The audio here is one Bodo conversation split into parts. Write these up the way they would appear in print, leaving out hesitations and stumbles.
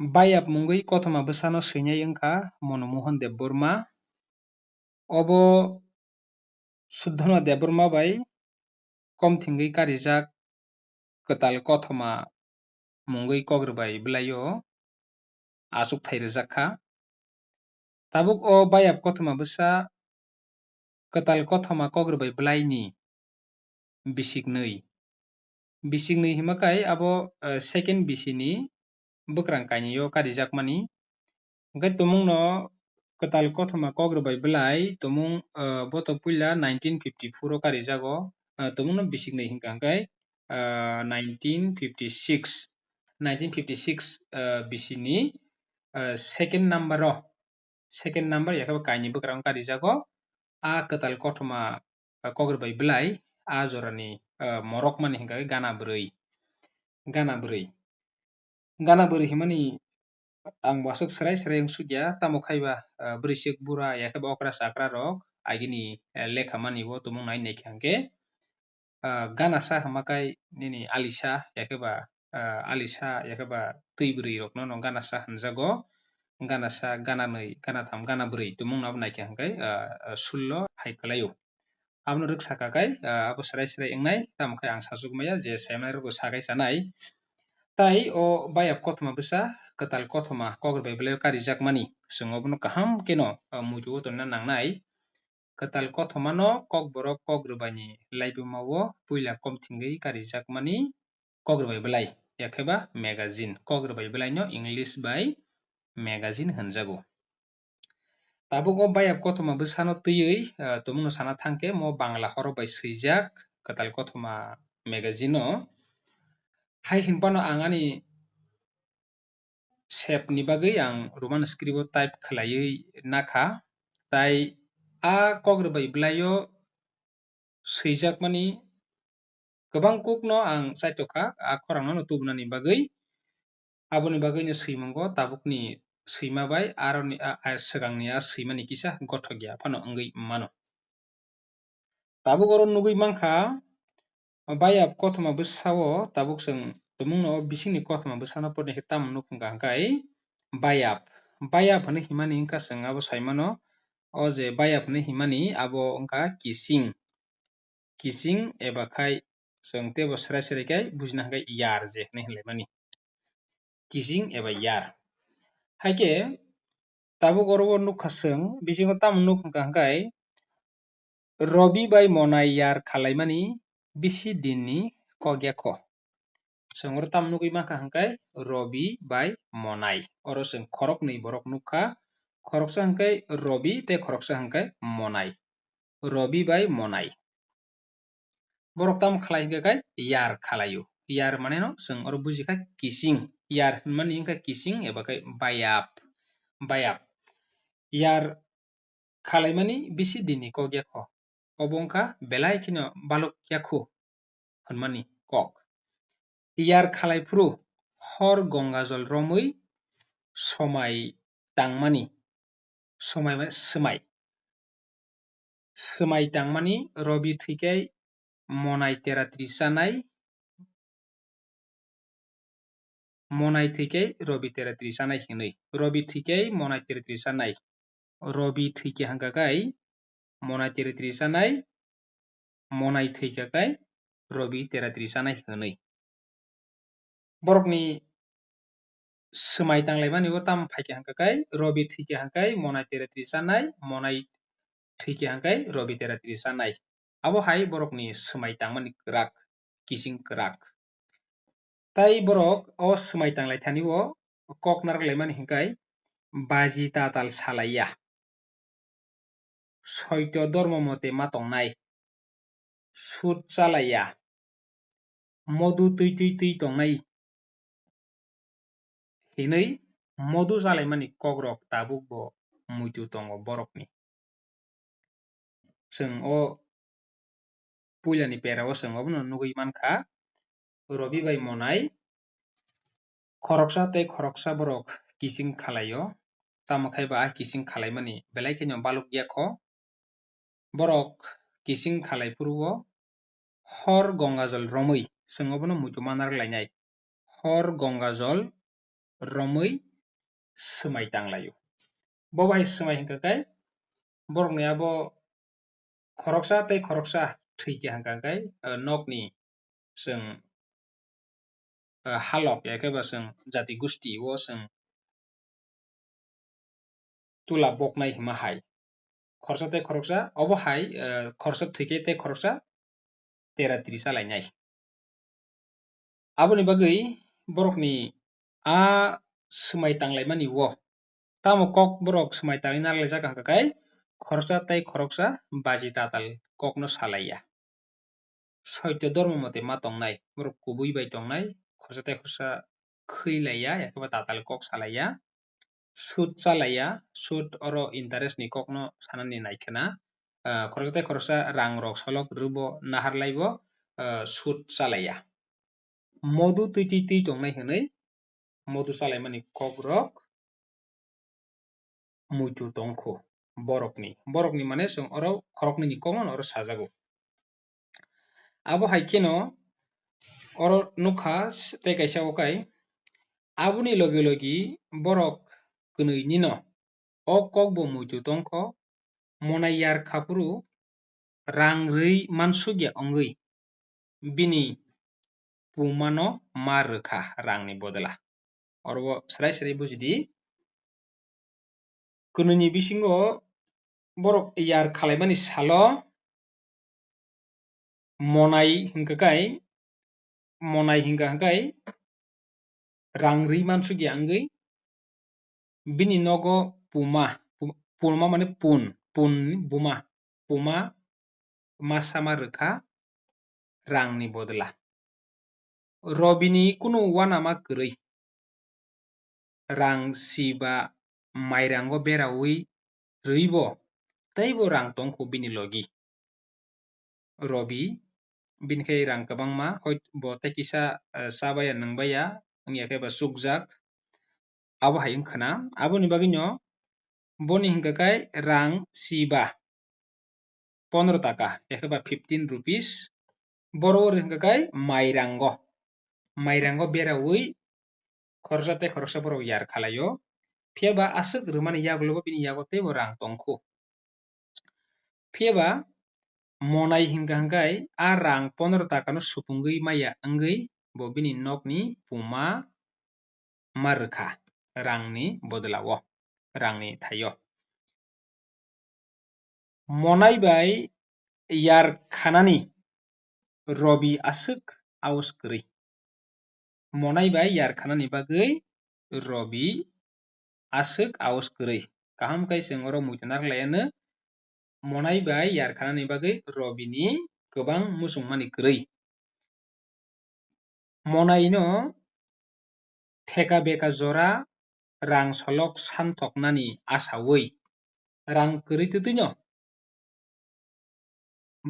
Bayap mungoi kothoma bwsano swinyai wngkha Monomohan Deborma. Obo Suddhana Deborma bai komthingui karijak kwtal kothoma mungoi kogrwbai bwlaio achukthai rwjak kha. Tabuk o bayap kothoma bwsa kwtal kothoma kogrwbai bwlaini bisiknui. Bisiknui himmakhai abo second bisini bwkrang kainui o karijakmani. Hingkhai tumungno kwtal kothoma kogrwbai bwlai tumung boto puila 1954 o karijago tumungno bisiknui hingkha hingkhai 1956 bisini second number yakhaba kaini bwkrang karijago a kwtal kothoma kogrwbai bwlai a jorani morokmani hingkhai gana bwrwi. Gana bwrwi himmani ang wasuk srai wngsukia tamo khaiba bwrwisik bura yakhaba okra chakra rok agini lekhamani o tumung nai naikha hingkhe ganasa himmakhai nini alisa yakhaba twi bwrwi rokno no ganasa hinjago. Ganasa gananui ganatham ganabwrwi tumung no naikha hingkhai 16 hai kwlaio. Abono rwksakakhai abo srai wngnai tamokhai ang sachukmaya je saimanrok rokbo sakai chanai. Tai o bayap kothoma bwsa kwtal kothoma kogrwbai bwlaio karijakmani chwng obono kaham kheno muitu o tongna nangnai. Kwtal kothoma no kokborok kogrwbaini laibumao puila komthingui karijakmani kogrwbai bwlai yakhaba magazine. Kogrwbai bwlai no English bai magazine hinjago. Tabuk o bayap kothoma bwsano twiwi tumungno sana thangkhe mo bangla horok bai swijak kwtal kothoma magazine o hai hinphano ang ani shape ni bagui ang roman script o type khlaiui nakha. Tai a kogrwbai bwlaio swijakmani kwbang kukno ang chaitokha a khorang no tubunani bagui aboni bagui no swimungo tabukni swima bai aroni swkangni a swimani kisa gothokya phano wngui mano. Tabuk oro nugui mankha bayap kothoma bwsao tabuk chwng tumungno bisingni kothoma bwsano porni khe tamoni nukungkha hingkhai bayap. Bayap hinui himani wngkha chwng abo saimano o je bayap hinui himani abo wngkha kissing eba khai chwng teibo srai khai bujina hingkhai yar je hinui hwnlaimani. Kissing eba yar. Haikhe tabuk oro o nukha chwng bisingo tamoni nukungkha hingkhai Robi bai monai yar khalaimani bisi dinni kogyako. Chwng oro tamoni nugui mankha hingkhai Robi bai monai. Oro chwng khoroknwi borok nukha. Khoroksa hingkhai Robi tei khoroksa hingkhai monai. Robi bai monai. Borok tamo khlai hingkhai yar khalaio. Yar mane no chwng oro bujikha kissing. Yar hinmani wngkha kissing eba khai bayap. Yar khalaimani bisi dinni kogyako. Obo wngkha belai kheno balokyaku hinmani kok. Yar khalaifru hor gonga jol romwi somai tangmani. Somai mane swmai. Swmai tangmani Robi thwikhai monai 33 chanai. Monai thwikhai Robi 33 chanai hinui. Robi thwikhai monai 33 chanai. Robi thwikhe hingkhakhai monai 33 chanai. Monai thwikhakhai Robi 33 chanai hinui. Borokni swmai tanglaimani o tamo faikha hingkhakhai Robi thwikhe hingkhai monai 33 chanai. Monai thwikhe hingkhai Robi 33 chanai. Abo hai borokni swmai tangmani kwrak kissing kwrak. Tai borok o swmai tanglaithani o kok narwklaimani hingkhai baji tatal salaiya. Soito dormo mote ma tongnai. Sud chalaiya. Modu twi tongnai hinui modu chalaimani kok rok tabuk bo muitu tongo borokni. Chwng o puilani pera o chwng obono nugui mankha Robi bai monai khoroksa tei khoroksa borok kissing khalaio. Tamo khaiba a kissing khalaimani belai kheno balokyakho. Borok kissing khalaifru o hor gongajol romwi chwng obono muitu ma narwklainai. Hor gongajol romwi सोमाय दांलायो bo bai सोमाय hingkakai borokni abo khoroksa tei khoroksa thwike hingkakai nokni जों halok yakeba जों jati gusti o जों tula boknai hima hai khoroksa tei khoroksa obo hai khoroksa thwike tei khoroksa tera tiri salainai aboni bagui borokni a somai tanglaimani o tamo kok borok somai tangui narlaijak hingkakai khoroksa tei khoroksa baji tatal kokno salaiya soito dormo mate ma tongnai borok kubui bai tongnai khoroksa tei khoroksa khwilaiya yakeba tatal kok salaiya sud chalaiya sud oro interest ni kokno sanani naikhe na khoroksa tei khoroksa rang rok solok rwbo naharlaibo sud chalaiya modu tui tongnai hinui modu chalaimani kok rok muitu tongkho borokni mane जों oro khoroknui ni kok no oro sajago abo hai kheno oro nukha tei kaisa okai aboni logi logi borok kwnui ni no o kok bo muitu tongkho monai yar khapuru rang rwi mansukya ongui bini puma no ma rwkha rang ni bodla oro bo serai serai bujidi kwnui ni bisingo borok yar khalaimani salo monai hingka hingkai rang rwi mansukya ongui bini nogo puma mane pun puma masama rwkha rang ni bodla robini kunu uanama kwrui rang siba mairango berawi rwibo teibo rang tongkho bini logi robi binikhai rang kwbangma bo tei kisa chabaya nungbaya wngya kheba chukjak abo hai wngkha na aboni bagui no boni hingkakai rang siba 15 taka yakeba 15 rupees boro ori hingkakai mairango berawi khoroksa tei khoroksa borok yar khlaio phiaba aswk rwmani yagulogo bini yago teibo rang tongkho phiaba monai hingka hingkai a rang 15 taka no supungui maya wngui bo bini nokni puma ma rwkha rangni bodolao rangni thaio monai bai yar khanani robi aswk awos kwrui monai bai yar khanani bagui robi aswk awos kwrui kaham kai जों oro muitu narlaiano monai bai yar khanani bagui robi ni kwbang muchungmani kwrui monai no theka beka jora rang solok santhoknani asaui rang kwrui twtui no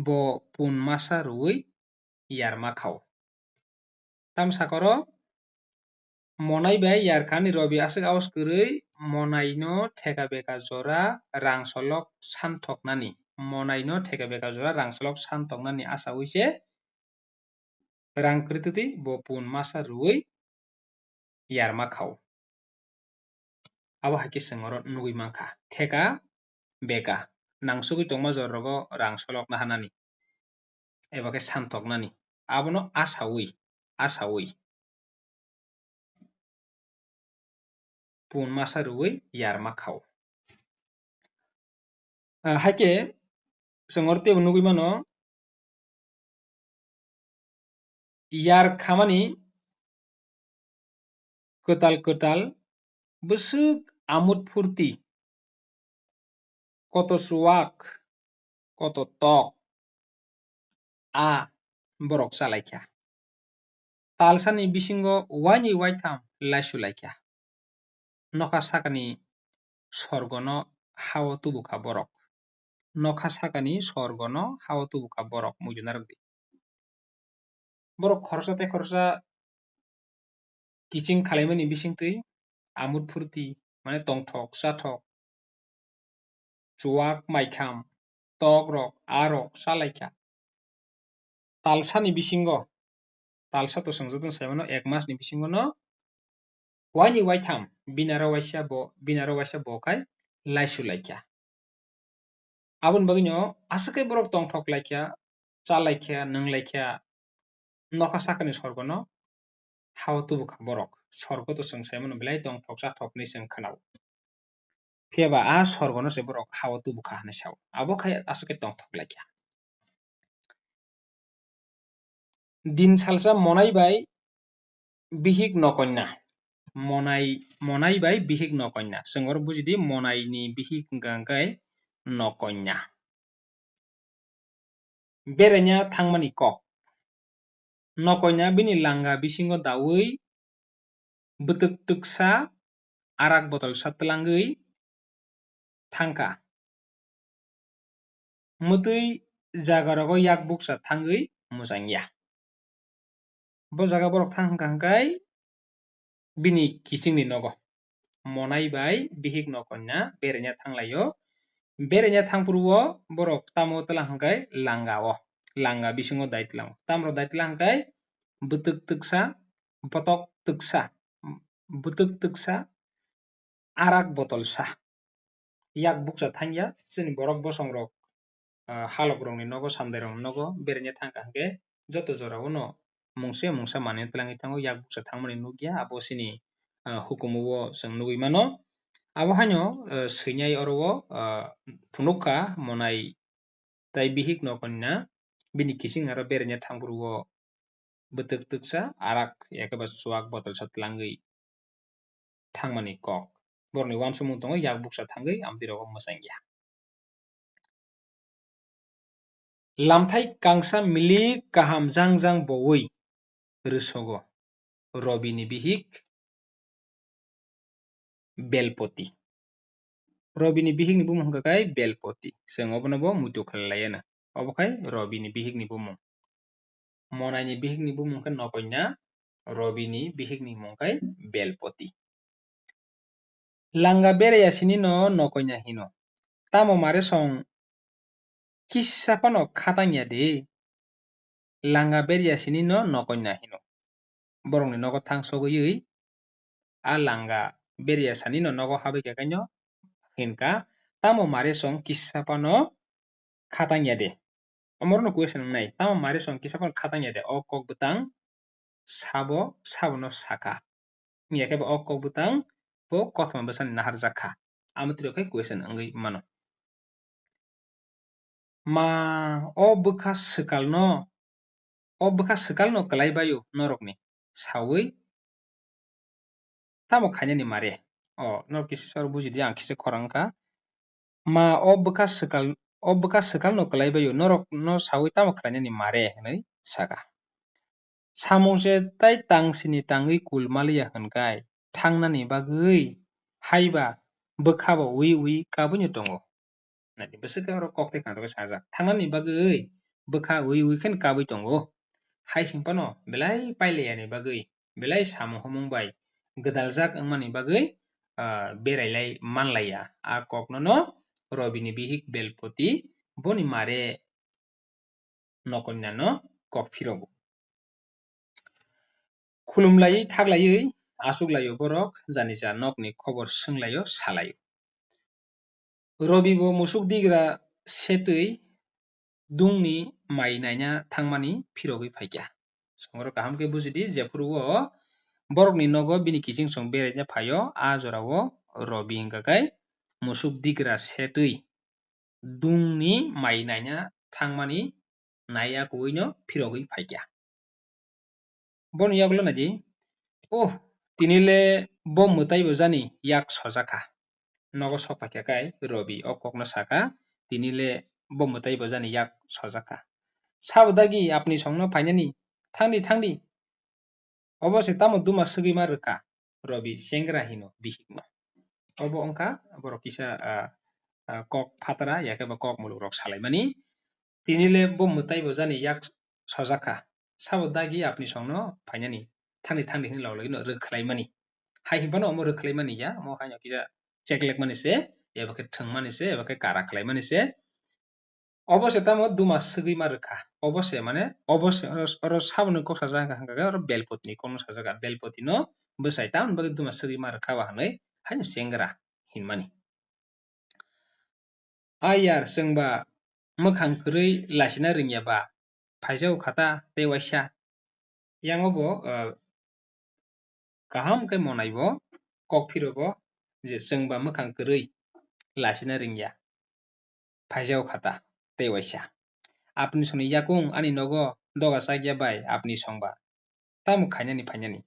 bo pun masa rwui yar makhao tamsakoro monai bai yar khanani robi aswk awos kwrui monai no theka beka jora rang solok santhoknani asaui se rang kwrui twtui bo pun masa rwui yar makhao abo hai khe जों oro nugui mankha theka beka nangsugui tongma jora rogo rang solokna hanani eba khe santhoknani abono asaui pun masa rwui yar makhao haikhe जों oro teibo nugui mano yar khamani kwtal bwswk amut phurti koto chuwak koto tok a borok chalaikha talsani bisingo waini waitam laisulaikha nokha sakani sorgo no hao tubukha borok nokha sakani sorgo no hao tubukha borok muitu narwgui borok khoroksa tei khoroksa teaching khalaimani bisingtwi amut phurti mane tongthok chathok chuwak maikham tok rok a rok chalaikha talsani bisingo talsa to swngjak dunu sai mano 1 mas ni bisingo no Wani waitam binara waisa bo kai laisu laikya. Abon bagino asakai borok tongthok laikya chalaikya nanglaikya noka sakani sorgono hawa tubukha borok sorgo to chwng saimano belai tongthok chathokni chwng khwnao. Phiaba a sorgono se borok hawa tubukha hinui sao. Abo khai asakai tongthok laikya. Din salsa monai bai bihik nokonna. Monai bai bihik nokonna. Chwng oro bujidi monai ni bihik hingka kai nokonna. Berenya thangmani kok. Nokonna bini langa bisingo daui bwtwk twksa arak botol sa twlangui thangka. Mwtui jagarago yak buksa thangui mwchangya. Bo jaga borok thangka hingkai bini kisingni nogo. Monai bai bihik nokonna berenya thanglaio. Berenya thangpuro borok tamo tlang hingkai langa o. Langa bisingo dai tlang. Tamro dai tlang hingkai bwtwk twksa arak botol sa. Yak buksa thangya chini borok bosong rok halok rok ni nogo samdai rok ni nogo berenya thangka hingke joto jorao no mungsa manui twlangui thango yak buksa thangmani nugya abo chini hukumu o chwng nugui mano. Abo haino swignai oro phunukha monai tai bihik nokonna bini kising aro berenya thangpuru o bwtwk twksa arak yakeba chuak botol sa twlangui thangmani kok. Borokni uansukmung tongo yak buksa thangui amtui rogo mwchangya. Lamthai kangsa milik kaham jangjang boui rwsogo. Robi ni bihik belpoti. Robi ni bihik ni bumung hingka kai belpoti. Chwng obono bo muitu khlailaiano. Obo kai robi ni bihik ni bumung. Monai ni bihik ni bumung khe nokonna. Robi ni bihik ni bumung kai belpoti. Langa beraya sini no nokonna hino. Tamo mare song kisa phano khatangya de. Langa beraya sini no nokonna hino. Borok ni nogo thangsogoui a langa beraya sani no nogo habaikha kaino hinka tamo mare song kisa phano khatangya de. Amoro no question nai tamo mare song kisa phano khatangya de o kok bwtang sabo no saka. Yakeba o kok bwtang bo kothoma bwsani naharjakkha. Amotui rok khai question wngui mano. Ma o bwkha swkal no klaibai o norok ni saui tamo khainani mare. Norok kisa bujidi ang kisa khorang wngkha. Ma o bwkha swkal no klaibai o norok no saui tamo khlainani mare hinui saka. Samungse tei tangsini tangui kulmaliya hingkai thangnani bagui haiba bwkha bo ui kabui no tongo. Bwswkang oro kok tei kangtoko sajak. Thangnani bagui bwkha ui kheno kabui tongo. Hai hingphano belai pailaiyani bagui belai samung humung bai gwdaljak wngmani bagui berailai manlaiya. A kok no robi ni bihik belpoti boni mare nokonna no kok phirogo. Khulumlaiui thaglaiui achuklaio borok janija nokni khobor swnglaio salaio. Robi bo musuk digra setui dungni mai naina thangmani phirogui phaikya. Oro kaham khe bujidi jephuru o borokni nogo bini kising chong beraina phaio a jorao robi hingka kai musuk digra setui dungni mai naina thangmani naiyakuui no phirogui phaikya. Bono yagulo naidi tinile bo mwtai bo jani yak sojakha. Nogo sok paikha kai robi o kok no saka tinile bo mwtai bo jani yak sojakha. Sabodagi apni song no phainani thangdi obo se tamo duma swgui ma rwkha robi chengra hino bihik no. Obo wngkha borok kisa kok phatra yakeba kok muluk rok salaimani tinile bo mwtai bo jani yak sojakha. Sabodagi apni song no phainani thangdi hinui laulagui no rwkhlaimani. Hai hingphano omo rwkhlaimani ya omo haino kisa cheklekmani se eba khe thwngmani se eba khe kara khlaimani se অবশ্যই তামো দুমাস সগৈ মারখা অবশ্যই মানে অবশ্যই অর সাবনো কক্সা জায়গা হাঙ্গা অর বেলপতনি কোন সাজাগা বেলপতি নো বসাই তাম বাকি দুমাস সগৈ মারখা বাহাनै হাইनो सेंग्रा हिनमानि आयार जोंबा मोखां खोरै लासिना रोङियाबा फाइजाव खाता देवाइसा यांगबो गाहाम kai monaibo kokphirobo je जोंबा मोखां खोरै लासिना रोङिया फाइजाव खाता देवाइसा आपनि soni yakung ani nogo doga sagya bai apni songba tamu khainani phainani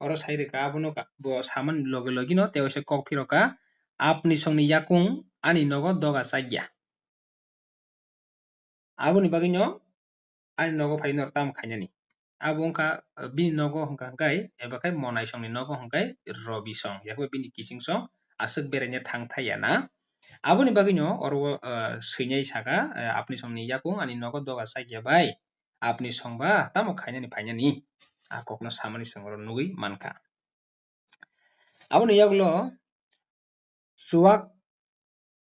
oro saireka abono bo saman loge logi no tewaisa kokphiroka apni songni yakung ani nogo doga sagya aboni bagi no ani nogo phaino tamu khainani abo wngkha bini nogo wngkha hwnkhe ebakhai monai songni nogo hwnkhe robi song yakbo bini kising song aswk beraina thangthaiya na aboni bagui no oro swinyai saka apni songni yakung ani nogo doga sagya bai apni songba tamo khainani phainani kokno samani songro nugui mankha aboni yagulo chuwak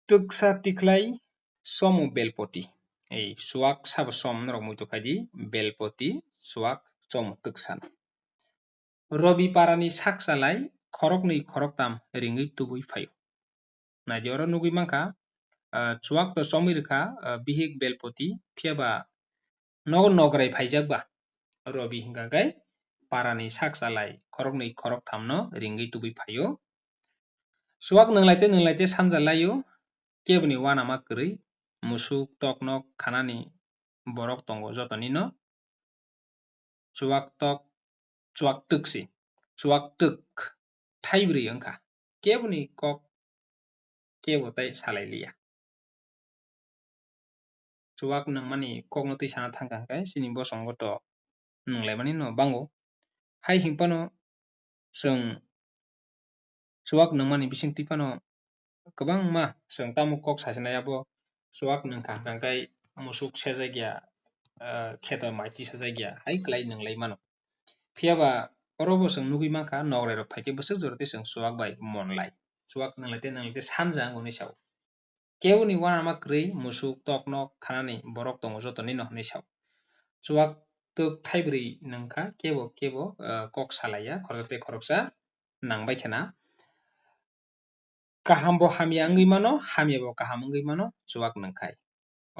tuksa tiklai somu belpoti ei chuwak sabo som norok muitukha di belpoti chuwak somu tuksa robi parani saksalai khoroknui khoroktam ringui tubui phaio naidi oro nugui mankha chuwak to chomui rwkha bihik belpoti phiaba nogo nograi phaijakba robi hingka kai parani saksalai khoroknui khoroktam no ringui tubui phaio chuwak nunglaite samjalaio keboni wanama kwrui musuk toknok khanani borok tongo jotoni no chuwak tuksi chuwak tuk thaibrui wngkha keboni kok kebo tai salai liya chuwak nungmani kokno tui sana thangkha hwnkhe chini bosongo to nunglaimani no bango hai hingpano chwng chuwak nungmani bisingtwi phano kwbangma chwng tamo kok sasinai abo chuwak nungkha hwnkha kai musuk sejakya kheto maiti sajakya hai klai nunglai mano phiaba oro bo chwng nugui mankha nograi rok phaikhe bwswk joroti chwng chuwak bai monlai chuwak nunglaite sanja wngoni sao keboni wanama kwrui musuk toknok khanani borok tongo jotoni no hinui sao chuwak tuk thaibrui nungkha kebo kok salaiya khorokte khoroksa nangbai khena kaham bo hamya wngui mano hamya bo kaham wngui mano chuwak nungkhai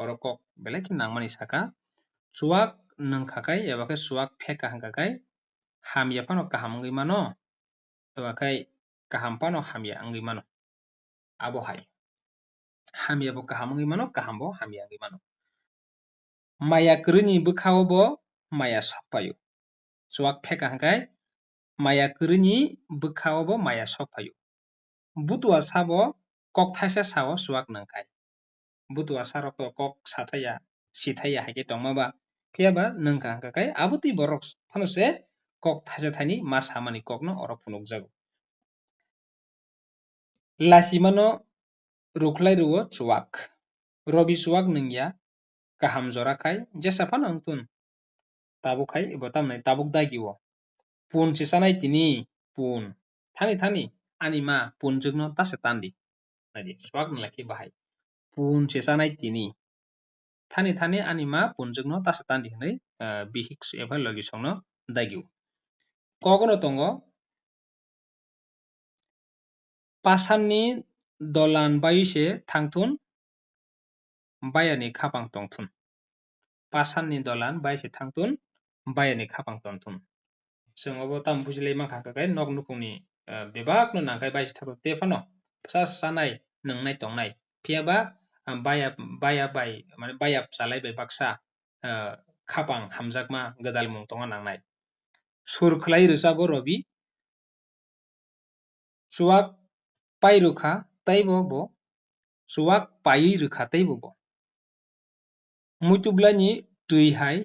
oro kok belai khe nangmani saka chuwak nungkhakai eba khe chuwak pheka hwnkhakai hamya phano kaham wngui mano ebakhai kaham phano hamya wngui mano abo hai hamya bo kaham wngui mano kaham bo hamya wngui mano maya kwrwini bwkhao bo maya sokphaio chuwak pheka hwnkhe maya kwrwini bwkhao bo maya sokphaio butua sabo kok thaisa sao chuwak nungkhai butua sarok to kok sathaiya sithaiya haikhe tongmaba phiaba nungkha hwnkhakai abotui borok phano se kok thaisa thaini ma samani kok no oro phunukjago lasima no ruklai rwo chuwak robi chuwak nungya kaham jora khai jesa phano wngtun tabukhai bo tamni tabuk dagio pun se chanai tini pun thani ani ma punjak no tasa tandi naidi chuwak nunglai khe bahai pun se chanai tini thani ani ma punjak no tasa tandi hinui bihik eba logi song no dagio kogono tongo pasanni dolan baise thangthun bayani khapang tongthun pasanni dolan baise thangthun bayani khapang tongthun chwng obo tamo bujilai mankha hwnkhakai nok nukungni bebak no nangkhai baise thangthun tephano chasanai nungnai tongnai phiaba baya bai mane bayap chalai bai baksa khapang hamjakma godal mung tongna nangnai sur khlai rwchabo robi chuwak pairwkha teibo bo chuwak paiui rwkha teibo bo muitublani twi hai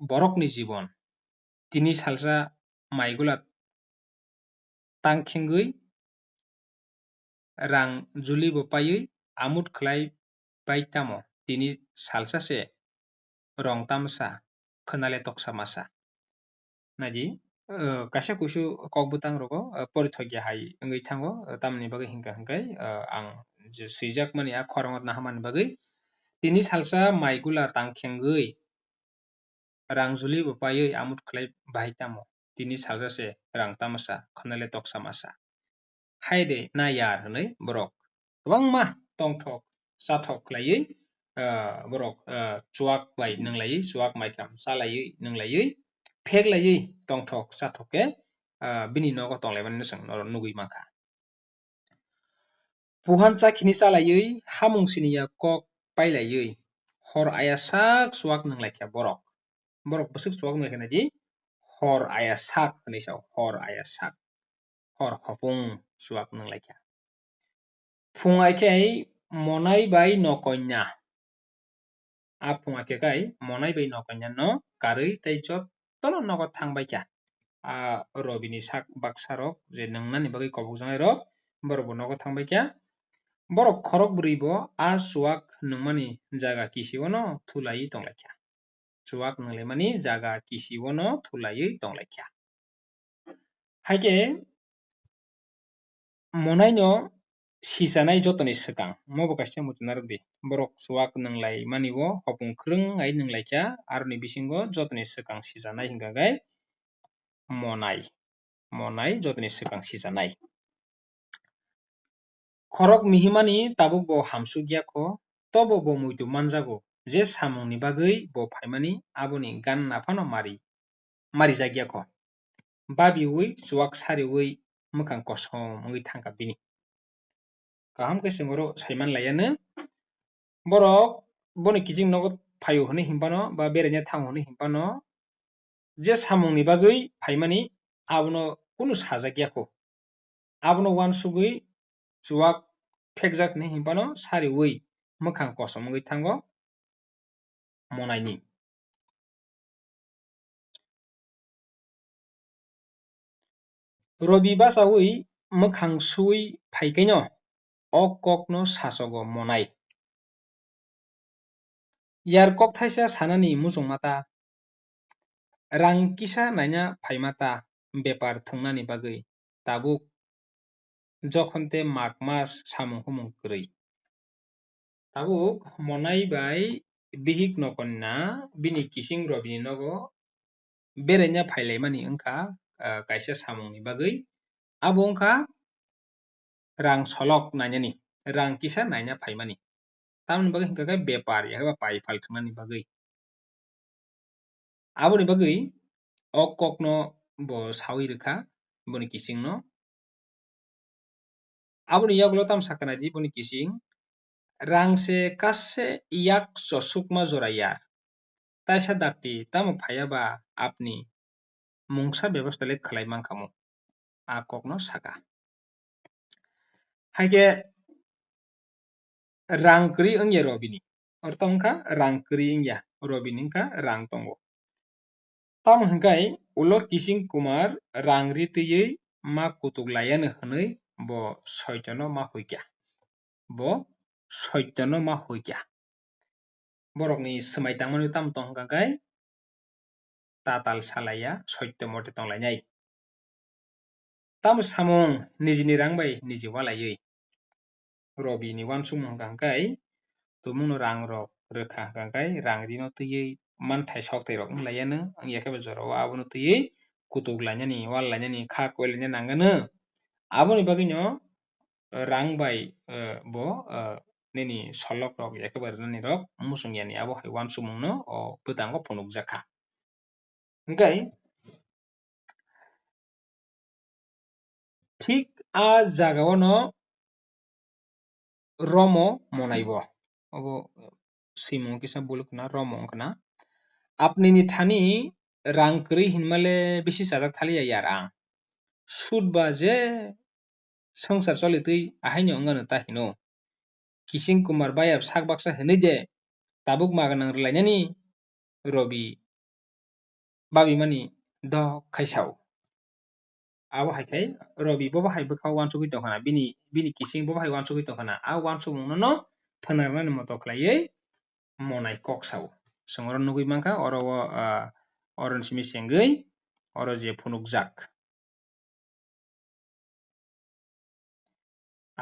borokni jibon tini salsa maigula tangkhengui rang juli bo paiui amut khlai bai tamo tini salsa se rong tamsa khwnale toksa masa naidi kaisa kuisu kok bwtang rogo porithogya hai wngui thango tamoni bagui hingkha hwnkhe ang je swijak mani khorang nahamani bagui tini salsa maigula tangkhengui rangjuli bapayui amut khlai bahai tamo tini salsa se rang tamasa khonale toksa masa haide na yar hnai borok kwbangma tongthok chathok khlaiui borok chuak bai nanglaiui chuak maikam chalaiui nanglaiui pheklaiui tongthok chathoke bini nogo tonglaimani swng nugui mangkha puhan chakini chalaiui hamung siniya kok pailaiui hor aya sak chuak nanglaikha borok bwswk chuak nanglaikha di hor aya sak hinui sao hor aya sak hor hopung chuak nanglaikha phung aikhai monai bai nokonya phung aikhai monai bai nokonya no karui tei jotono nogo thangbaikha robini sak baksa rok je nangnani bagui kobokjaknai rok borok bo nogo thangbaikha borok khorok bwrui bo chuak nangmani jaga kisio no thulaiui tonglaikha chuak nanglaimani jaga kisio no thulaiui tonglaikha haikhe monai no sijanai jotoni swkang mobo kaisa muchung narwkdi borok chuak nanglaimani o hopung kwrwngai nanglaikha aroni bisingo jotoni swkang sijanai hingka khe monai jotoni swkang sijanai khorok mihimani tabuk bo hamsuk yakho tobo bo muitu manjago je samungni bagui bo phaimani aboni ganna phano marijak yakho babiui chuak sariui mwkhang kosom wngui thangkha bini kaham khe chwng oro saimanlaiyano borok boni kijing nogo phaio hinui himpano ba beraina thango hinui himpano je samungni bagui phaimani abono kunu sajak yakho abono uansugui chuak phekjak hinui himpano sariui mwkhang kosom wngui thango monai ni robi basaui mwkhang sui phaikai no o kok no sachogo monai yar kokthaisa sanani muchungmata rang kisa naina phaimata bepar thwngnani bagui tabuk jokhon tei mag mas samung humung kwrui tabuk monai bai bihik nokonna bini kising robini nogo beraina phailaimani wngkha kaisa samungni bagui abo wngkha rang solok nainani rang kisa naina phaimani tamoni bagui hingka khe bepar yakhiba pai phal thwngnani bagui aboni bagui o kok no bo saui rwkha boni kising no aboni yagulo tamsakana di boni kising rang se kasse yak chosukma jora yar taisa dakti tamo phaiaba apni mungsa byabasta le khlai mangkhamo kok no saka haikhe rang kwrui wngya robini orto wngkha rang kwrui wngya robini wngkha rang tongo tamo hingkhai ulo kising kumar rang ritui ma kutuklaiyano hinui bo soito no ma huikya borokni swmai tangmani tamo tong hingka khe tatal salaiya soito mate tonglainai tamo samung nijini rang bai niji walaiui robini uansukmung hingka khe tumungno rang rok rwkha hingka khe rang rino tui manthai soktai rok wnglaiyano wngya kheba jorao abono tui kutuklainani wallainani kha koilaina nangano aboni bagui no rang bai bo nini solok rok ekebai rwnani rok muchungyani abo hai uansukmung no bwtango phunukjakkha hingkhai thik jagao no romo monai bo abo simung kisa bulukna romo wngkha na apni ni thani rang kwrui hinmale bisi chajak thaliya yar ang sud ba je songchar cholitai ahaino wngmano ta hino kising kumar bayab sak baksa hinui de tabuk maganang rwlainani robi babimani dok khai sao abo haikhai robi bo hai bwkha uansugui tongkhana bini kising bo hai uansugui tongkhana uansukmung no phwnarnani moto khlaiui monai kok sao chwng oro nugui mankha oro o oroni simi sengui oro je phunukjak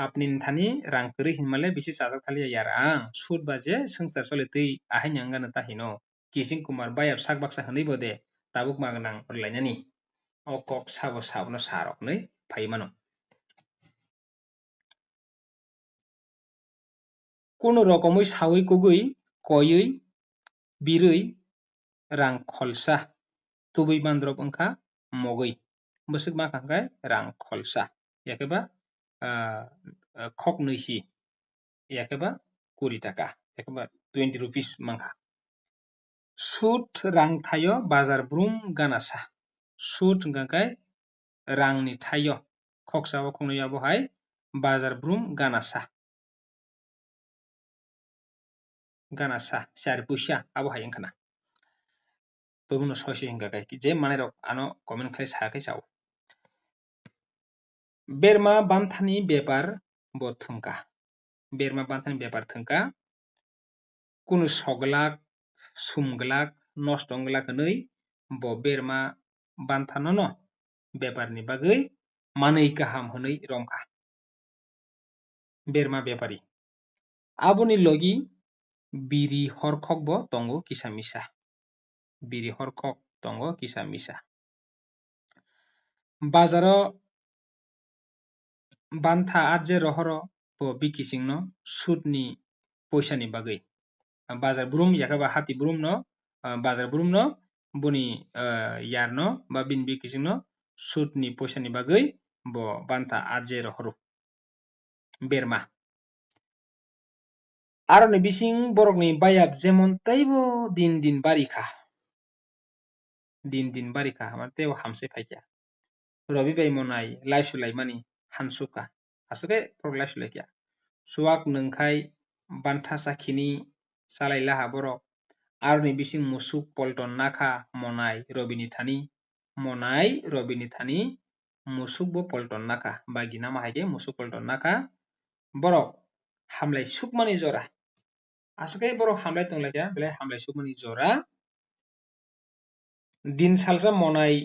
apni thani rang kri hinmale bisi sajak thali yar ang sud baje sengchar chole tui ahai nyangana tahino Kijing Kumar bayap sak baksa hanui bode tabuk maganang orlainani o kok sabo sabno sarok nei phaimano kono rokomoi sawi kugui koyui birui rang kholsa tubui mandrok wngkha mogui bwsuk ma kangkai rang kholsa yakeba khok nuisi yakeba 20 taka yakeba 20 rupees mangkha sud rang thayo bazar brum ganasa sud hingkhakai rangni thayo khoksa o khongnui abohai bazar brum ganasa 4 puisa abohai wngkhana tobuno sosi hingkhakai je manai rok ano comment khlai sakai chao berma banthani bepar bo thungka berma banthani bepar thungka kuno soglak sumglak nosto onglak hinui bo berma banthano no beparni bagui manui kaham hinui romkha berma bepari aboni logi biri horkhok bo tongo kisa misa biri horkhok tongo kisa misa bazaro bantha adje rohoro bo bikisingno sudni poisani bagui bazar brum yakaba hati brum no bazar brum no boni yarno ba bin bikisingno sudni poisani bagui bo bantha adje rohoro berma aroni bising borokni bayap jemon teibo din din barikha din din barikha teibo hamsai phaikya robi bai monai laisulai mani hansuka asake borok laisulai kya suak nungkhai bantha sakhini chalai laha borok aroni bising musuk polton nakha monai robini thani musuk bo polton nakha bagi nama haike musuk polton nakha borok hamlai sukmani jora asake borok hamlai tonglaikya belai hamlai sukmani jora din salsa monai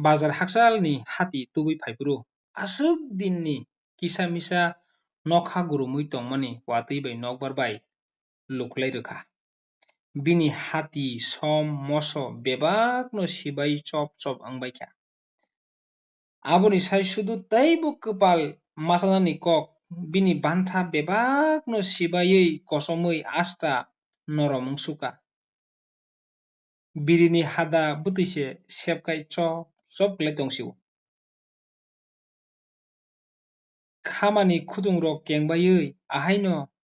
bazar haksalni hati tubui phaipuru asuk dinni kisa misa nokha gurumui tongmani watui bai nokbar bai luklai rwkha bini hati som moso bebakno sibai chop chop wngbaikha aboni sai sudu teibo kwpal machanani kok bini bantha bebakno sibaiui kosomui asta norom wngsuka birini hada bwtwise sepkai chop chop klai tongsio khamani khudungrok kengbaiui ahaino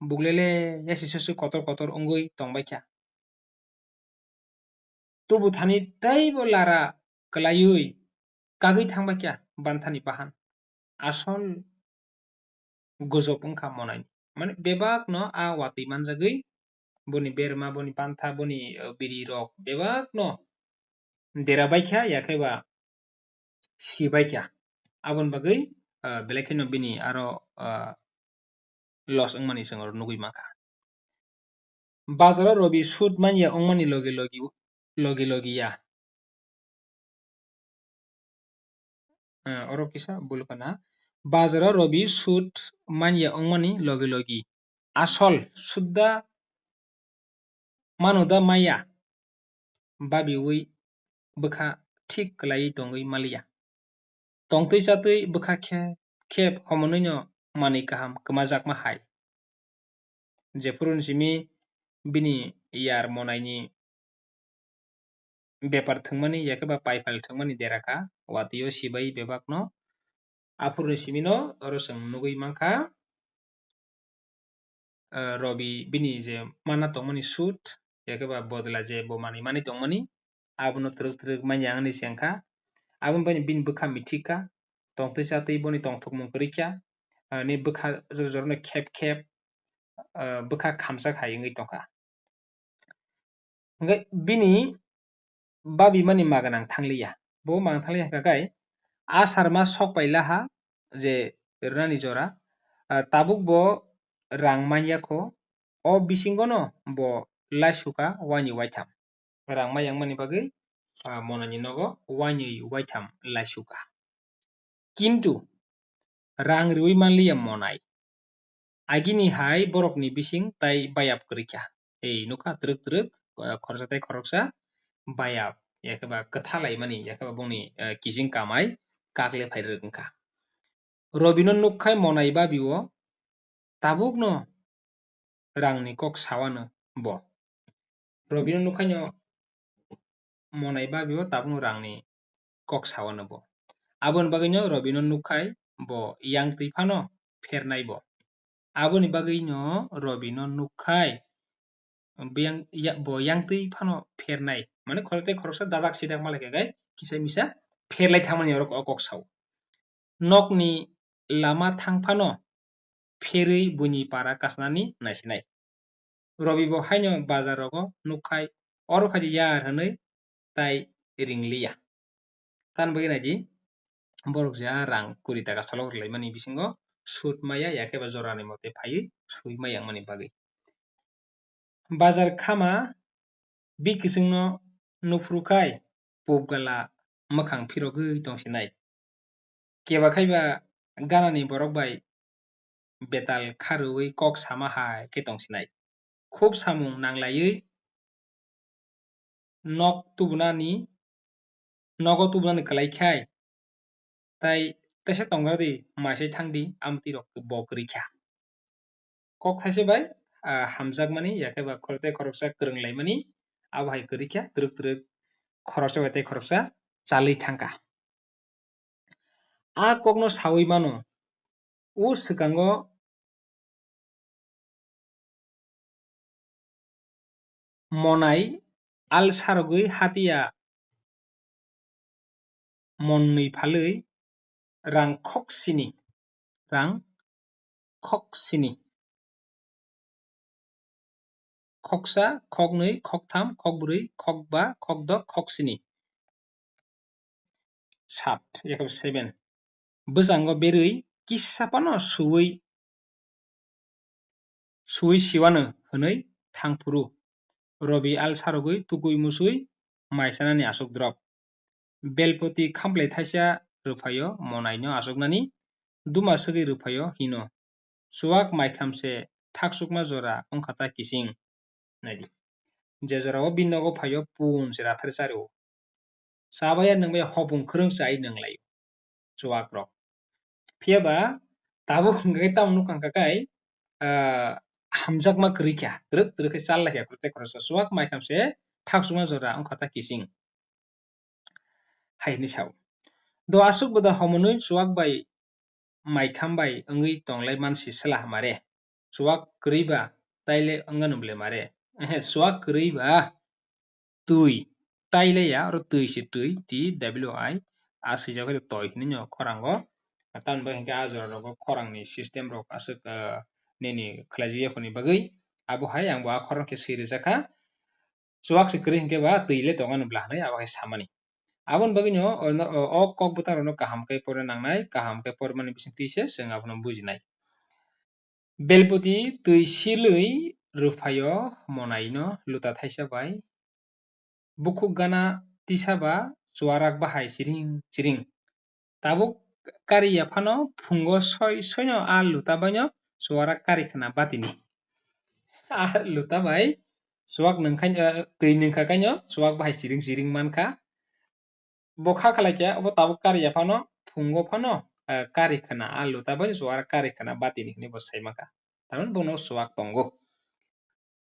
buklele yasisasu kotor kotor wngui tongbaikha tubu thani teibo lara klaiui kagui thangbaikha banthani bahan asol gojok wngkha monai mane bebakno a watui manjagui boni berma boni bantha boni biri rok bebakno derabaikha yakhaiba sibaikha aboni bagui belai kheno bini aro loss wngmani chong nugui mankha bazaro robi sud manya wngmani logi logi ya oro kisa bul kana bazaro robi sud manya wngmani logi logi asol sudda manuda maya babiui bwkha thik klaiui tongui maliya tongtui chatui bwkha khep homonui no manui kaham kwmajakma hai jephuru simi bini yar monaini bepar thwngmani yakeba paipal thwngmani derakha watui o sibai bebakno afuru simi no oro chong nugui mankha robi bini je mana tongmani sud yakeba bodla je bo manui mani tongmani abono truk truk manyangni chengkha aboni bani bini bwkha mithikha tongtui chatui boni tongthokmung kwrwikha ni bwkha jor jor no khep khep bwkha khamsak hai wngui tongkha hingke bini babi mani maganang thangliya bo maganang thangliya hingkakai ashar mas sokpai laha je rwnani jora tabuk bo rang maniakho o bisingo no bo laisuka wani waitham rang mayangmani bagui monani nogo wani waitham laisuka kintu rang riwi manliya monai. Agini hai borokni bising tai bayap korikha. Ei nuka truk khoroksa tai khoroksa bayap yakaba kathalai mani yakaba bongni kijing kamai kakle phairok wngkha. Robino nukkhai monai babio tabukno rangni kok sawano bo. Robino nukhaino monai babio tabukno rangni kok sawano bo. Aboni bagino robino nukhai bo yangtui phano phernai bo. Aboni bagino robino nukhai bo yangtui phano phernai mane khoroktai khoroksa dadak sidak malai kisa misa pherlai thangmani kok saw. Nokni lama thangphano pherui buini para kasnani naisinai. Robi bo haino bazarogo nukhai oro phai yar hinui tai ringliya. Tani bagui naidi borok ja rang 20 taka sologlaimani bisingo sud maya yakeba jorani mote phai suimai yangmani bagui. Bazar khama bikisingno nufrukai pupgala makhang phirogui tongsinai. Keba khaiba ganani borok bai betal kharui kok sama hai khe tongsinai. Khub samung nanglaiui nogo tubunani klaikhai tai tesa tongradi maisai thangdi amtui rok bo korikha. Kok thaise bai hamjakmani yakeba khorotai khoroksa kwrwnglaimani abo hai korikha truk khoroksa bai tai khoroksa chalui thangkha. Kokno sawui mano swkango monai al sarogui hatiya monnui phalui rang khoksini khoksa khoknui khoktham khokbrui khokba khokdok khoksini 7 yakaba 7 bwjango berui kisa phano suwui siwano hinui thangfru. Robi al sarogui tukui musui maisanani asuk drop. Belpoti khamplai thaisa rwphaio monai no asuknani duma swgui rwphaio hino. Chuwak maikamse thaksukma jora wngkha ta kising naidi. Je jorao bini nogo phaio punche rathare chario. Chabaya nungbai hopung kwrwng chai nunglai chuwak rok. Phiaba tabuk hwngkhai tamoni nukha kai hamjakma kwrwikha truk khe challaikha khorotai khoroksa chuwak maikamse thaksukma jora wngkha ta kising hai hinui sao. Do asuk boda homonui chuwak bai maikam bai wngui tonglai mansi swla mare. Chuwak kwrwiba taile wngmano bole mare. Chuwak kwrwiba tui tailaya oro tui se tui twi swijak toi hinui no khorango tamoni bai hinkhe jora rogo khorangni system rok asuk nini khlaijak yakuni bagui abo hai ang bo khorang khe swirejakha chuwak se kwrwi hinkhe ba tuile tongmano bla hinui abo hai samani. Aboni bagui no kok bwtang rok no kaham khe porna nangnai kaham khe pormani bisingtwi se chwng abono bujinai. Belpoti tui silui rwphaio monai no luta thaisa bai bukhuk gana tisaba chuwarak bahai chiring. Tabuk kariya phano phungo soi no luta bai no chuwarak karikhana batini. Luta bai chuwak tui nungkhakai no chuwak bahai chiring mankha. Bo kha khalaikha abo tabuk kariya phano phungo phano karikhana luta bai chuwarak karikhana batini hinui bo saimankha. Tamoni bono chuwak tongo.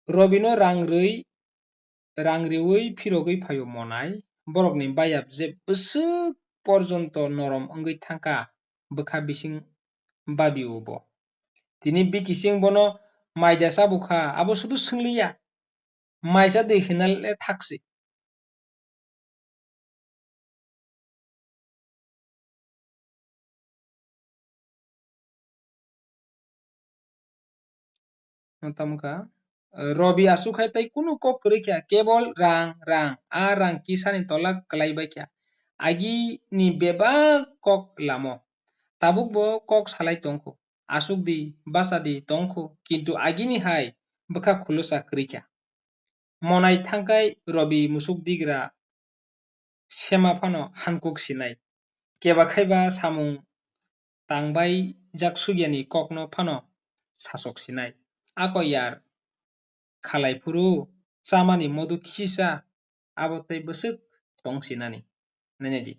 Robino rang riwi phirogui phaio monai borokni bayap je bwswk porjonto norom wngui thangkha bwkha bising babio bo. Tini bikising bono maida chabukha abo shudu swngliya maisa dui hinale thakchi. Tamkha Robi asukkhai tai kunu kok kwrwikha kebol rang kisani tola klaibaikha agini bebak kok lamo. Tabuk bo kok salai tongkhu asukdi bachadi tongkhu kintu agini hai bwkha khuluksa kwrwikha. Monai thangkhai robi musuk digra sema phano hankuk sinai. Keba khaiba samung tangbai jak sugiani kokno phano sasoksinaय ako yar khalaifuru chamani modu kisisa abo tei bwswk tongsinani nainadi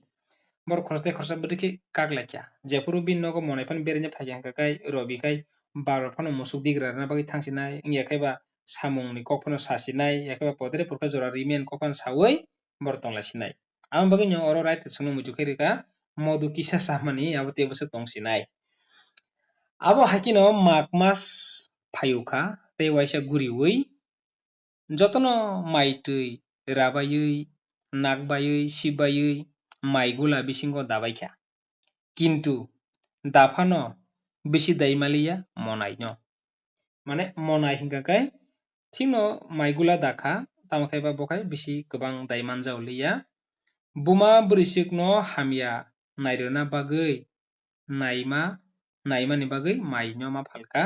borok khorsa tei khorsa bwdiki kaklaikya jefuru bini nogo monai phano berene phaikya hingkakai robi kai barbar phano musuk digra rwna bagui thangsinay wngya khaiba samungni kok phano sasinay yakhaiba podre porkha jora rimi kok phano sawi borok tonglasinay aboni bagui no oro right swngno muitukhay rwkha modu kisa chamani abo tei bwswk tongsinay abo haikino mag mas phaiukha tei waisa guriwi jotono mai tui rabaiwi nakbaiwi sibaiwi mai gula bisingo dabaikha kintu daphano bisi daimaliya monai no mane monai hingkakai thikno mai gula dakha tamokhaiba bokhai bisi kwbang dai manjawliya buma bwrwisik no hamya nairwna bagui naimani bagui mai no ma phalka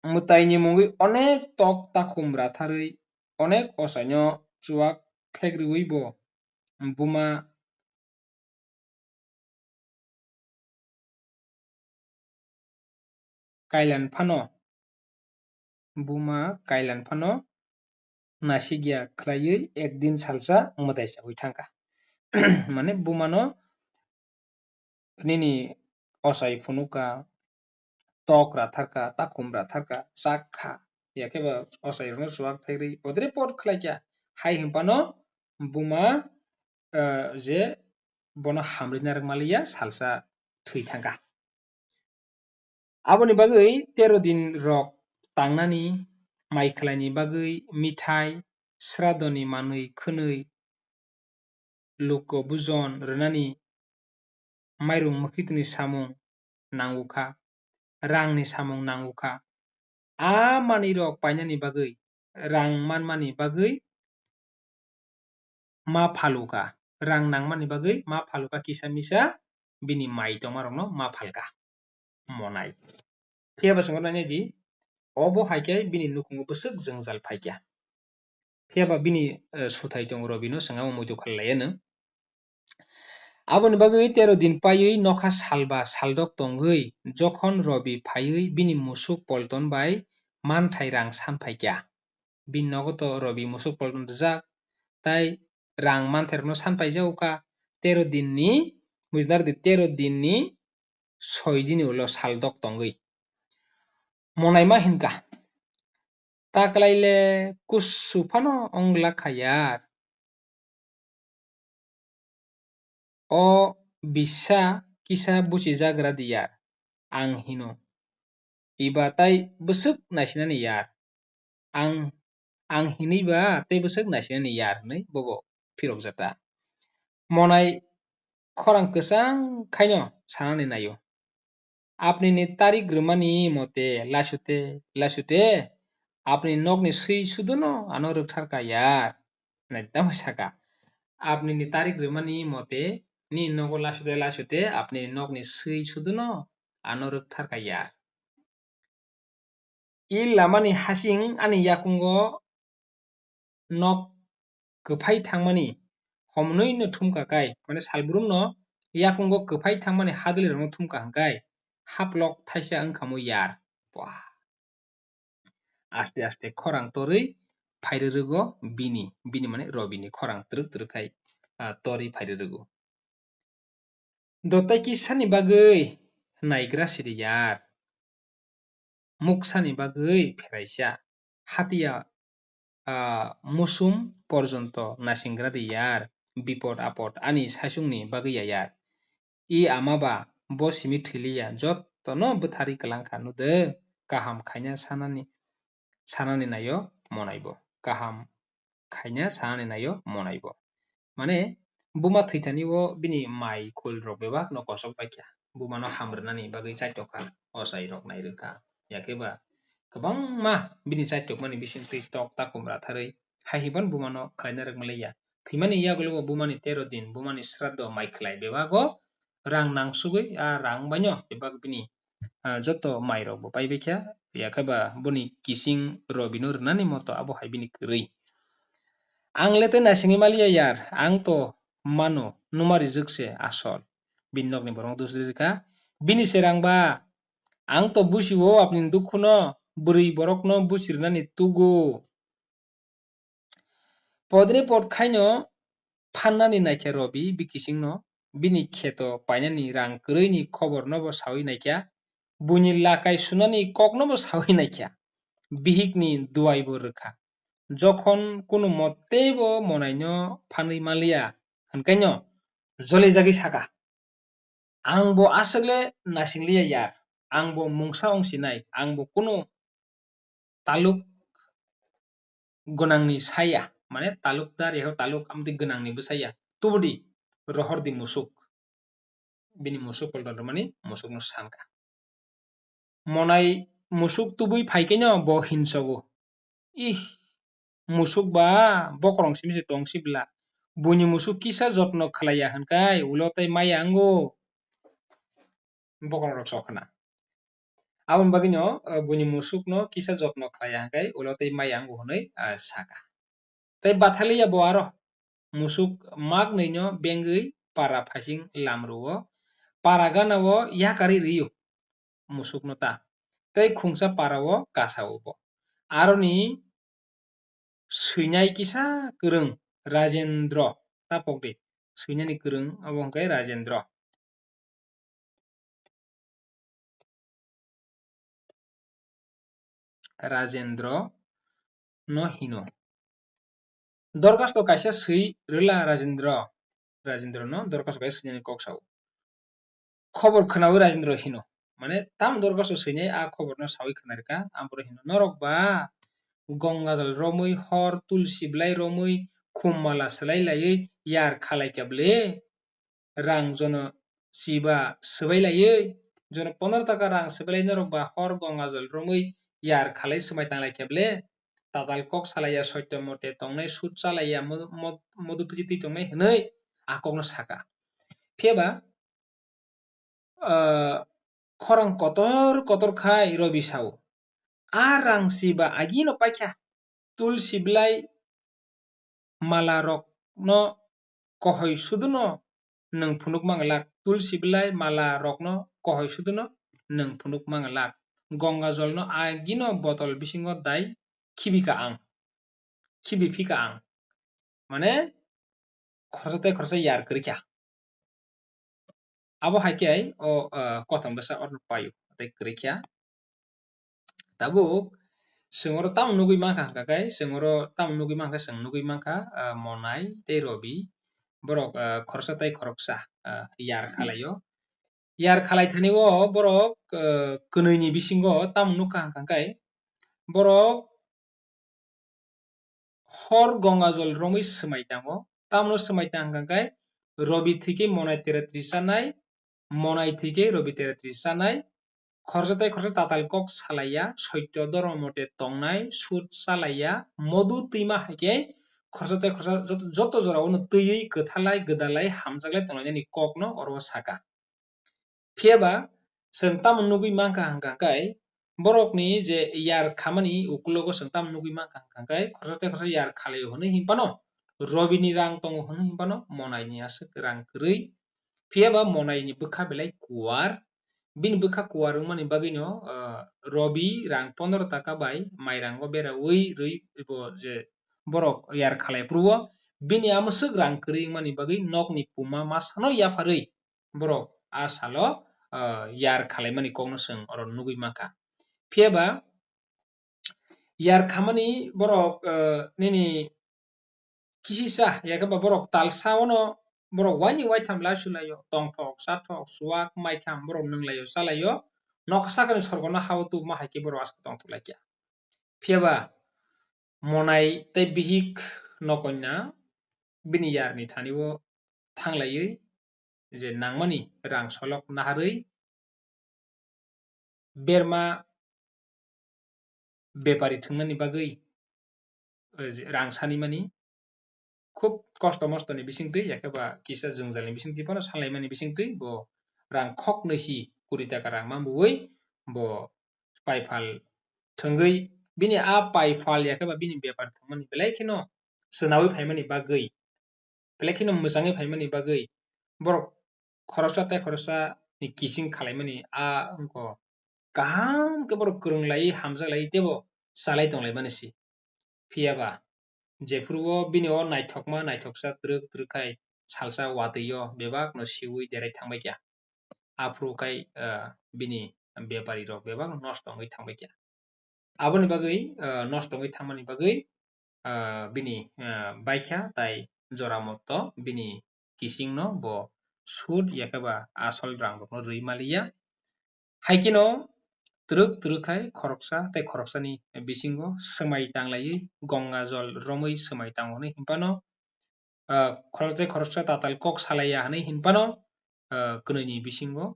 mwtai ni mungwi onek tok takhum ratharwi onek osai no chuwak phekrwi bo buma kailan phano nasigya khlaiwi ekdin salsa mwtai chawi thangkha mane buma no nini osai phunukha tok ratharkha takhum ratharkha chakha yakhaiba osai rok no chuwak phekrwi podre pod khlaikya hai hingphano buma je bono hamrwi nairwkmaliya salsa thwi thangkha aboni bagui 13 din rok tangnani mai khlaini bagui mithai shradoni manwi khwnwi luko bujon rwnani mairum mwkhwtwni samung nangukha rangni samung nangukha manwi rok painani bagui rang manmani bagui ma phalukha rang nangmani bagui ma phalukha kisa misa bini mai tongma rok no ma phalkha monai phiaba singmo nainai di obo haikhe bini nukhungo bwswk jwngjal phaikya phiaba bini suthai tongo robi no swngamo muitu khalalaiya nwng aboni bagui 13 din paiwi nokha salba saldok tongwi jokhon robi phaiwi bini musuk polton bai manthai rang sanphaikya bini nogo to robi musuk polton rwjak tai rang manthai rok no sanphaijagokha 13 din ni muitu narirodi 13 din ni 6 dini ulo saldok tongwi monai ma hingka taklaile kuchu phano onglakha yar o bisa kisa buchijagra di yar ang hino iba tai bwswk naisinani yar ang hiniba tei bwswk naisinani yar hinui bobo phirokjata monai khorang kwchang khaino sanani naio apni ni tarik rwmani mote lasute apni nokni swi sudono ano rwktharkha yar nai tamo saka apni ni tarik rwmani mote ni nogo lasute apni nokni swi sudono ano rwktharkha yar lamani hasing ani yakungo nok kwphai thangmani homnui no thumkhakai mane salbrum no yakungo kwphai thangmani hadwli rok no thumkha hingkai haplok thaisa wngkhamui yar aste aste khorang torwi phairwrwgo bini mane robini khorang trwk trwk khai torwi phairwrwgo dotai kisani bagui naigra siri yar muksani bagui pheraisa hatiya musum porjonto nasingra di yar bipod apod ani sasungni bagui yar amaba bo simi thwiliya jotono bwthari klangkha nude kaham khaina sanani naio monaibo kaham khaina sanani naio monaibo mane buma thwitani o bini mai khul rok bebak no kosok paikya buma no hamrwnani bagui chaitokha osai rok nairwkha yakhaiba kwbangma bini chaitokmani bisingtwi tok takhum ratharwi haihibon buma no khlaina rwkmaliya thwimani yagulo bumani 13 din bumani shraddo mai khlai bebago rang nangsugui rang baino bebak bini joto mai rok bo paibaikha yakhaiba boni kising robi no rwnani moto abo hai bini kwrwi ang lete naisingui maliya yar ang to mano numari jwkse asol bini nokni borok dusri ka bini serangba ang to busio apni dukhu no bwrwi borok no busirnani tugo podre pod khaino pannani naikha Robi bikising no bini kheto painani rang kwrwi ni khobor no bo sawi naikha buini lakai sunani kok no bo sawi naikha bihik ni duai bo rwkha jokhon kuno mottei bo monai no phanwi manliya hwnkhe no jolijagui saka ang bo aswkle nasingliya yar ang bo mungsa ongsi nai ang bo kuno taluk gwnangni saya mane talukdar yaho taluk amtwi gwnangni bwsaya tubudi rohordi musuk bini musuk poltormani musuk no sanka monai musuk tubui phaikhe no bo hinsogo musuk ba bokorong simisi tongsibla buini musuk kisa jotno khlaiya hwnkai ulo tei maya ango bokorong rok sokhna aboni bagui no buini musuk no kisa jotno khlaiya hwnkhe ulo tei maya ango hwnwi saka tei bathaliya bo aro musuk magnui no bengui para phasing lamrwo para ganao yakarwi rwio musuk no ta tei khungsa para o kasao bo aroni swinai kisa kwrwng Rajendra tapokdi swinani kwrwng abo hwnkhe Rajendra Rajendra no hino dorkasto kaisa swi rwla Rajendra no dorkasto kaisa swinani kok sao khobor khwnawi Rajendra hino mane tam dorkasto swinai a khobor no sawi khwnarwka amboro hino norok ba Gongajal romwi hor tulsi blai romwi khum mala swlailaiwi yar khalaikhablwi rang jono chiba swbailaiwi jono 15 taka rang swbailai norok ba hor Gongajal romwi yar khalai swmai tanglaikhablwi tatal kok salaiya sotya mote tongnai sut chalaiya modu tuji twi tongnai hwnwi a kok no saka phiyaba khorang kotor kotor khai Robi sao a rang chiba agi no paikha tulsi blai mala rok no kohoi sudono nwng phunuk manglak tulsi blai mala rok no kohoi sudono nwng phunuk manglak Gongajal no agi no botol bisingo dai khibifika ang mane khorsa tei khorsa yar kwrwikha abo haikhe o kothon bwsa orno paio tei kwrwikha tabuk swng oro tamoni nugui mankha hwnkhakai swng oro tamoni nugui mankha swng nugui mankha Monai tei Robi borok khoroksa tei khoroksa yar khalaio yar khalaithani o borok kwnui ni bisingo tamoni nukha hwnkhakai borok hor Gongajal romwi swmai tango tamno swmai tang hwnkhakai Robi thikei Monai 33 chanai Monai thikei Robi 33 chanai khorsa tei khorsa tatal kok salaiya sotya dorma mote tongnai sut chalaiya modu twima haikhe khorsa tei khorsa joto jorao no twiwi kwthalai gwdalai hamjaklai tonglainani kok no oro saka phiyaba swng tamoni nugui mankha hwnkhakai borokni je yar khamani ukulogo swng tamoni nugui mankha hwnkhakai khorsa tei khorsa yar khalaio hwnwi himphano Robi ni rang tongo hwnwi himphano Monai ni aswk rang kwrwi phiyaba Monai ni bwkha belai kuar bini bwkha kuar wngmani bagui no Robi rang 15 taka bai mairango berawi rwi bo je borok yar khalaiphrwo bini amswk rang kwrwi wngmani bagui nokni puma masano yafarwi borok a salo yar khalaimani kok no swng oro nugui mankha phiyaba yar khamani borok nini kisisa yakeba borok talsao no borok waini waitham laichulaio tongthok chathok chuwak maitham borok nwnglaio chalaio noksha sakani sorgono ha o tubuma haikhe borok aswk tongthoklaikha phiyaba Monai tei bihik nokoina bini yar ni thani o thanglaiwi je nangmani rang solok naharwi berma bepari thwngnani bagui rang sanimani khub kosto mostoni bisingtwi yakeba kisa jwngjalni bisingtwi phano sanlaimani bisingtwi bo rang khok nisi 20 taka rang mambuwi bo paifal thwngwi bini a paifal yakeba bini bepar thwngmani belai kheno swnawi phaimani bagui belai kheno mwchangwi phaimani bagui borok khoroksa tei khoroksa ni kising khalaimani wngkho kaham ke borok kwrwnglai hamjaklai tebo salai tonglaimani si phiyaba jephru bini o naithokma naithoksa trwk khai salsa watui o bebak no siwi derai thangbai kha afru khai bini bepari rok bebak nosto wngui thangbai kha aboni bagui nosto wngui thangmani bagui bini baikha tai jora moto bini kising no bo sud yakaba asol rang rok no rui maliya haike no trwk khai khoroksa tei khoroksani bisingo swmai tanglaiui ganga jol romui swmai tangmani himpano khorok tei khoroksa tatal kok salaiya hinui himpano kwnui ni bisingo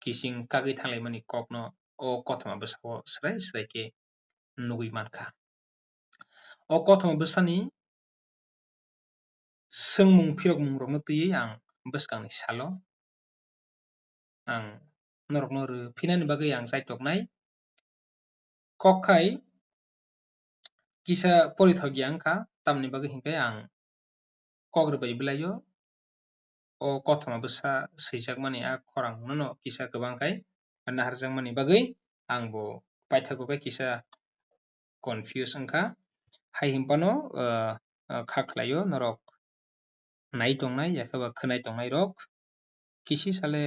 kising kagui tanglaimani kok no o kothoma bwsao swrai swrai khe nugui mankha o kothoma bwsani swngmung phirokmung rok no tui ang bwskang ni salo ang norok no rwphinani bagui ang chaitoknai kok khai kisa porithogya wngkha tamoni bagui hinkhe ang kok rwbai blai o kothoma bwsa swijakmani khorang no kisa kwbang khai naharjakmani bagui ang bo paithago khai kisa confuse wngkha hai himpano kha khlaio norok nai tongnai yakaba khwnai tongnai rok kisi sale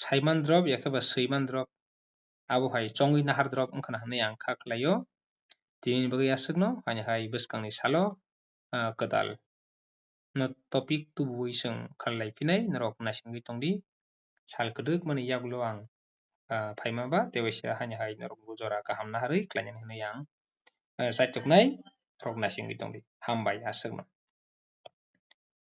saiman drop yakaba swiman drop abo hai chongui nahar drop wngkhana hinui ang kha khlaio tini bagui aswkno hainihai bwskangni salo kwtal no topic tubuui chwng khallaiphinai norok naisingui tongdi sal kwdwk mani yagulo ang phaimaba tewaisa hainihai norok jora kaham naharui khlainani hinui ang chaitoknai norok naisingui tongdi hambai aswkno।